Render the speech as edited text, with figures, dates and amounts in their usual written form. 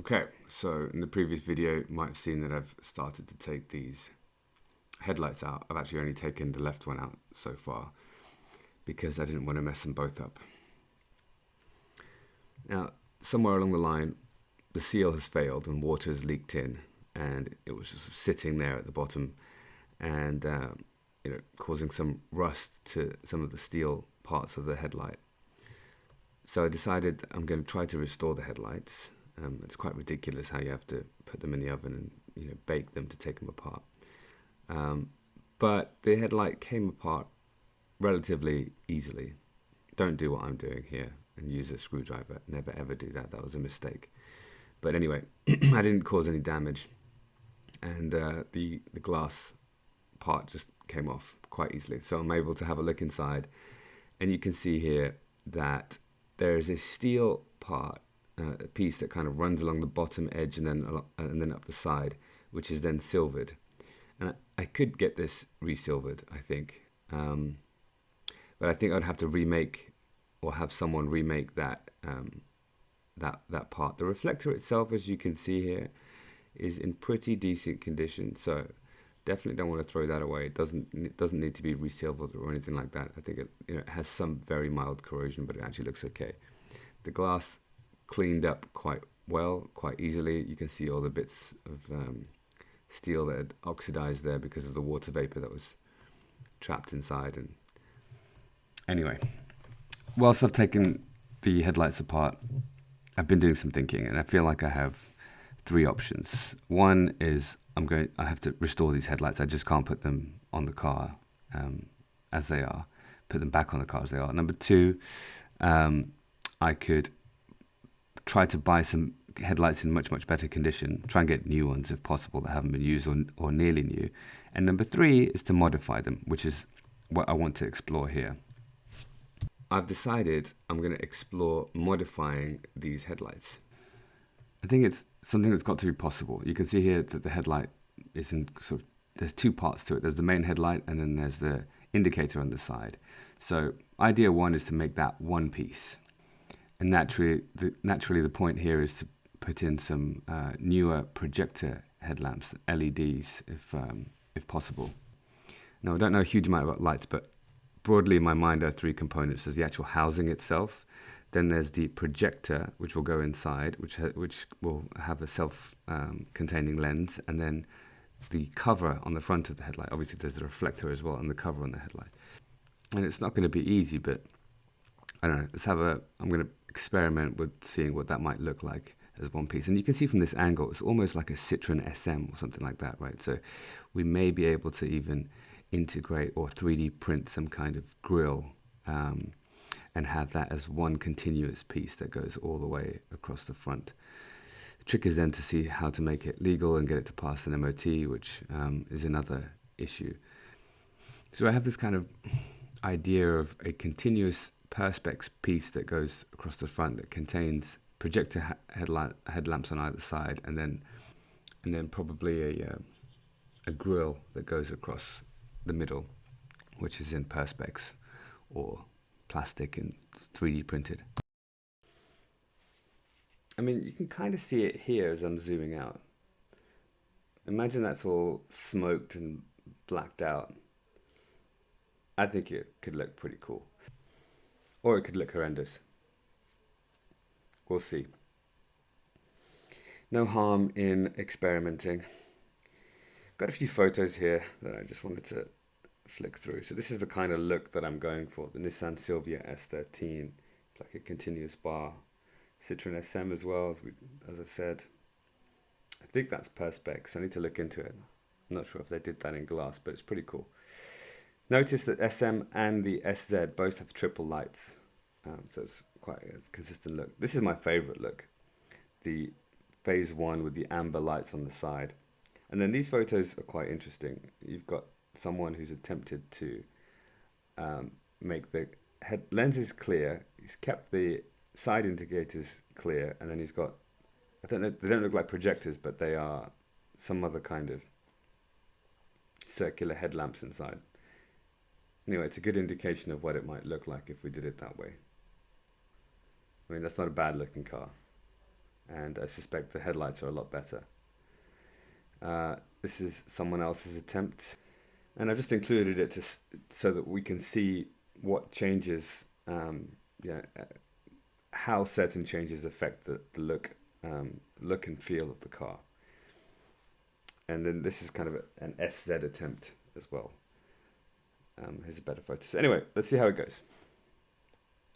Okay, so in the previous video, you might have seen that I've started to take these headlights out. I've actually only taken the left one out so far because I didn't want to mess them both up. Now, somewhere along the line, the seal has failed and water has leaked in, and it was just sitting there at the bottom and causing some rust to some of the steel parts of the headlight. So I decided I'm going to try to restore the headlights. It's quite ridiculous how you have to put them in the oven and bake them to take them apart. But the headlight came apart relatively easily. Don't do what I'm doing here and use a screwdriver. Never ever do that. That was a mistake. But anyway, I didn't cause any damage, and the glass part just came off quite easily. So I'm able to have a look inside, and you can see here that there is a steel part, a piece that kind of runs along the bottom edge and then up the side, which is then silvered. And I could get this resilvered, I think, but I think I'd have to remake or have someone remake that that part. The reflector itself, as you can see here, is in pretty decent condition, so definitely don't want to throw that away. It doesn't need to be resilvered or anything like that. I think it has some very mild corrosion, but it actually looks okay. The glass cleaned up quite well, quite easily. You can see all the bits of steel that had oxidized there because of the water vapor that was trapped inside. And anyway, whilst I've taken the headlights apart, I've been doing some thinking, and I feel like I have three options. One is I have to restore these headlights. I just can't put them on the car as they are, put them back on the car as they are. Number two, I could try to buy some headlights in much better condition, try and get new ones if possible that haven't been used or nearly new. And number three is to modify them, which is what I want to explore here. I've decided I'm going to explore modifying these headlights. I think it's something that's got to be possible. You can see here that the headlight is in there's two parts to it. There's the main headlight, and then there's the indicator on the side. So idea one is to make that one piece. And naturally the point here is to put in some newer projector headlamps, LEDs, if possible. Now, I don't know a huge amount about lights, but broadly in my mind there are three components. There's the actual housing itself. Then there's the projector, which will go inside, which will have a self-containing lens, and then the cover on the front of the headlight. Obviously, there's the reflector as well, and the cover on the headlight. And it's not going to be easy, but I don't know. I'm going to experiment with seeing what that might look like as one piece. And you can see from this angle, it's almost like a Citroen SM or something like that, right? So we may be able to even integrate or 3D print some kind of grille and have that as one continuous piece that goes all the way across the front. The trick is then to see how to make it legal and get it to pass an MOT, which is another issue. So I have this kind of idea of a continuous perspex piece that goes across the front that contains projector headlamps on either side, and then probably a grille that goes across the middle, which is in perspex or plastic and 3D printed. I mean, you can kind of see it here as I'm zooming out. Imagine that's all smoked and blacked out. I think it could look pretty cool. Or it could look horrendous. We'll see. No harm in experimenting. Got a few photos here that I just wanted to flick through. So this is the kind of look that I'm going for. The Nissan Silvia S13. It's like a continuous bar. Citroen SM as well, as I said. I think that's perspex. I need to look into it. I'm not sure if they did that in glass, but it's pretty cool. Notice that SM and the SZ both have triple lights, so it's quite a consistent look. This is my favorite look, the phase one with the amber lights on the side. And then these photos are quite interesting. You've got someone who's attempted to make the lenses clear. He's kept the side indicators clear, and then he's got, I don't know, they don't look like projectors, but they are some other kind of circular headlamps inside. Anyway, it's a good indication of what it might look like if we did it that way. I mean, that's not a bad looking car. and I suspect the headlights are a lot better. This is someone else's attempt, and I've just included it so that we can see what changes, how certain changes affect the look and feel of the car. And then this is kind of an SZ attempt as well. Here's a better photo. So anyway, let's see how it goes.